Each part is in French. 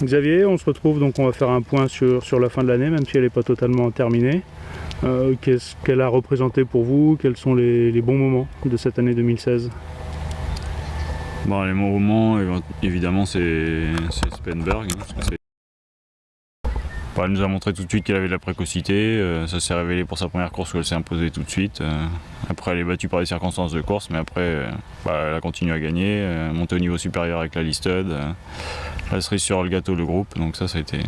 Xavier, on se retrouve, donc on va faire un point sur la fin de l'année, même si elle n'est pas totalement terminée. Qu'est-ce qu'elle a représenté pour vous? Quels sont les bons moments de cette année 2016? Bon, les bons moments, évidemment, c'est Spenberg. Elle nous a montré tout de suite qu'elle avait de la précocité, ça s'est révélé pour sa première course où elle s'est imposée tout de suite. Après elle est battue par les circonstances de course, mais après elle a continué à gagner, montée au niveau supérieur avec la Listed, la cerise sur le gâteau le groupe, donc ça a été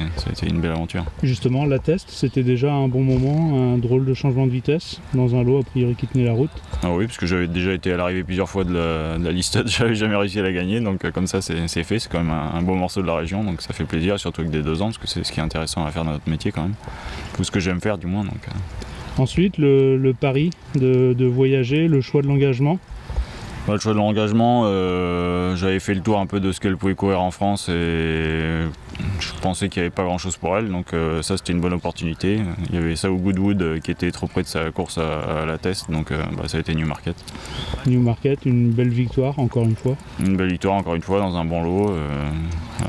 une belle aventure. Justement, la test, c'était déjà un bon moment, un drôle de changement de vitesse dans un lot a priori qui tenait la route. Ah oui, parce que j'avais déjà été à l'arrivée plusieurs fois de la Listed, j'avais jamais réussi à la gagner, donc comme ça c'est fait, c'est quand même un beau morceau de la région, donc ça fait plaisir, surtout avec des 2 ans, parce que c'est ce qui est intéressant à faire dans notre métier quand même, tout ce que j'aime faire du moins. Donc. Ensuite, le pari de voyager, le choix de l'engagement. Le choix de l'engagement, j'avais fait le tour un peu de ce qu'elle pouvait courir en France et je pensais qu'il n'y avait pas grand chose pour elle, donc ça c'était une bonne opportunité. Il y avait ça au Goodwood qui était trop près de sa course à la test, donc ça a été Newmarket. Newmarket, une belle victoire encore une fois. Une belle victoire encore une fois dans un bon lot,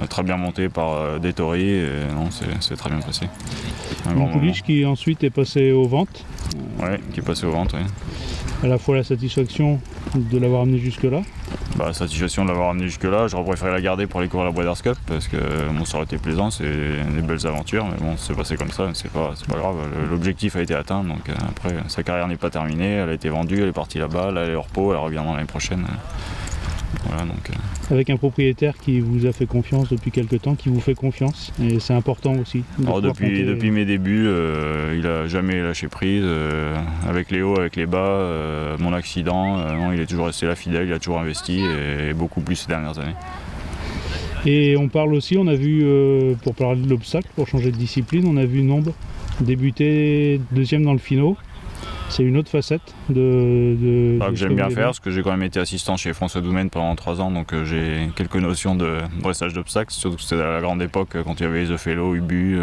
très bien monté par Dettori, et non, c'est très bien passé. Une pouliche qui ensuite est passée aux ventes. Ouais, qui est passé aux ventes, oui. À la fois la satisfaction de l'avoir amené jusque-là. Satisfaction de l'avoir amené jusque-là, j'aurais préféré la garder pour aller courir la Breeders' Cup parce que ça aurait été plaisant, c'est des belles aventures, mais bon, c'est passé comme ça, c'est pas grave, l'objectif a été atteint, donc après sa carrière n'est pas terminée, elle a été vendue, elle est partie là-bas, là elle est au repos, elle reviendra l'année prochaine. Voilà, donc, Avec un propriétaire qui vous a fait confiance depuis quelques temps, qui vous fait confiance, et c'est important aussi. Depuis mes débuts, il a jamais lâché prise, avec les hauts, avec les bas, mon accident, non, il est toujours resté là fidèle, il a toujours investi, et beaucoup plus ces dernières années. Et on parle aussi, on a vu, pour parler de l'obstacle, pour changer de discipline, on a vu Nombre débuter 2e dans le Finau. C'est une autre facette que j'aime bien faire, parce que j'ai quand même été assistant chez François Doumène pendant 3 ans, donc j'ai quelques notions de dressage d'obstacles, surtout que c'était à la grande époque quand il y avait The Fellow, Ubu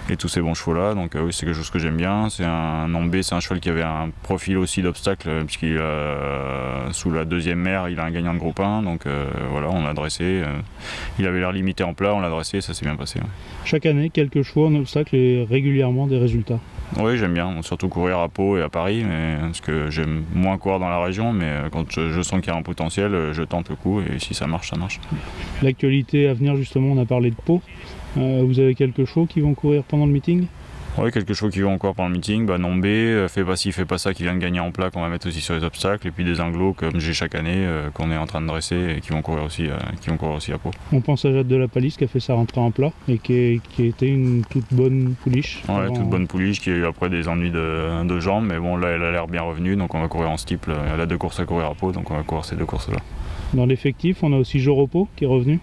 et tous ces bons chevaux là, donc oui, c'est quelque chose que j'aime bien. C'est un Nombé, c'est un cheval qui avait un profil aussi d'obstacle, puisqu'il sous la 2e mère, il a un gagnant de groupe 1, donc voilà, on l'a dressé, il avait l'air limité en plat, on l'a dressé, ça s'est bien passé. Ouais. Chaque année, quelques chevaux en obstacle et régulièrement des résultats. Oui, j'aime bien, surtout courir à Pau et à Paris, parce que j'aime moins courir dans la région, mais quand je sens qu'il y a un potentiel, je tente le coup et si ça marche, ça marche. L'actualité à venir, justement, on a parlé de Pau. Vous avez quelques chevaux qui vont courir pendant le meeting? Oui, quelques chevaux qui vont encore pendant le meeting. Nombé, fais pas ci, fais pas ça, qui vient de gagner en plat, qu'on va mettre aussi sur les obstacles. Et puis des inglos comme j'ai chaque année, qu'on est en train de dresser et qui vont courir aussi à Pau. On pense à Jade de la Palisse qui a fait sa rentrée en plat et qui était une toute bonne pouliche. Ouais, toute bonne pouliche qui a eu après des ennuis de jambes, mais bon là elle a l'air bien revenue, donc on va courir en steeple. Elle a 2 courses à courir à Pau, donc on va courir ces 2 courses là. Dans l'effectif, on a aussi Joropo qui est revenu.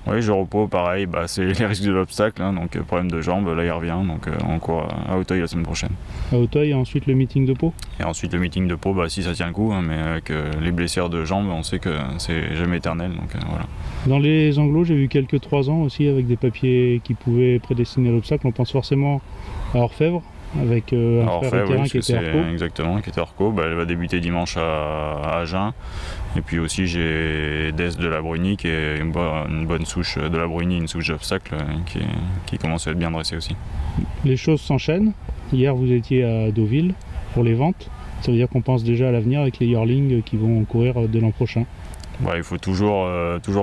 Oui, je repos, pareil, c'est les risques de l'obstacle, hein, donc problème de jambes, là il revient, donc on court à Auteuil la semaine prochaine. À Auteuil et ensuite le meeting de Pau. Et ensuite le meeting de Pau, si ça tient le coup, hein, mais avec les blessures de jambes, on sait que c'est jamais éternel, donc voilà. Dans les anglos, j'ai vu quelques 3 ans aussi avec des papiers qui pouvaient prédestiner l'obstacle. On pense forcément à Orfèvre, avec un frère vétéran qui était Orco. Exactement, qui était Orco. Elle va débuter dimanche à Agen. Et puis aussi j'ai Des de la Bruni qui est une bonne souche de la Bruni, une souche d'obstacle qui commence à être bien dressée aussi. Les choses s'enchaînent. Hier vous étiez à Deauville pour les ventes. Ça veut dire qu'on pense déjà à l'avenir avec les yearlings qui vont courir dès l'an prochain. Il faut toujours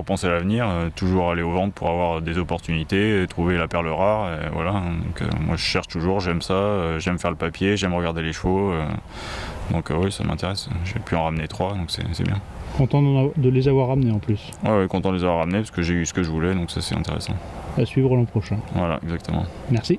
penser à l'avenir, toujours aller aux ventes pour avoir des opportunités, trouver la perle rare. Et voilà. Donc, moi je cherche toujours, j'aime ça, j'aime faire le papier, j'aime regarder les chevaux. Donc oui, ça m'intéresse. J'ai pu en ramener 3, donc c'est bien. Content de les avoir ramenés en plus. Ouais, content de les avoir ramenés parce que j'ai eu ce que je voulais, donc ça c'est intéressant. À suivre l'an prochain. Voilà, exactement. Merci.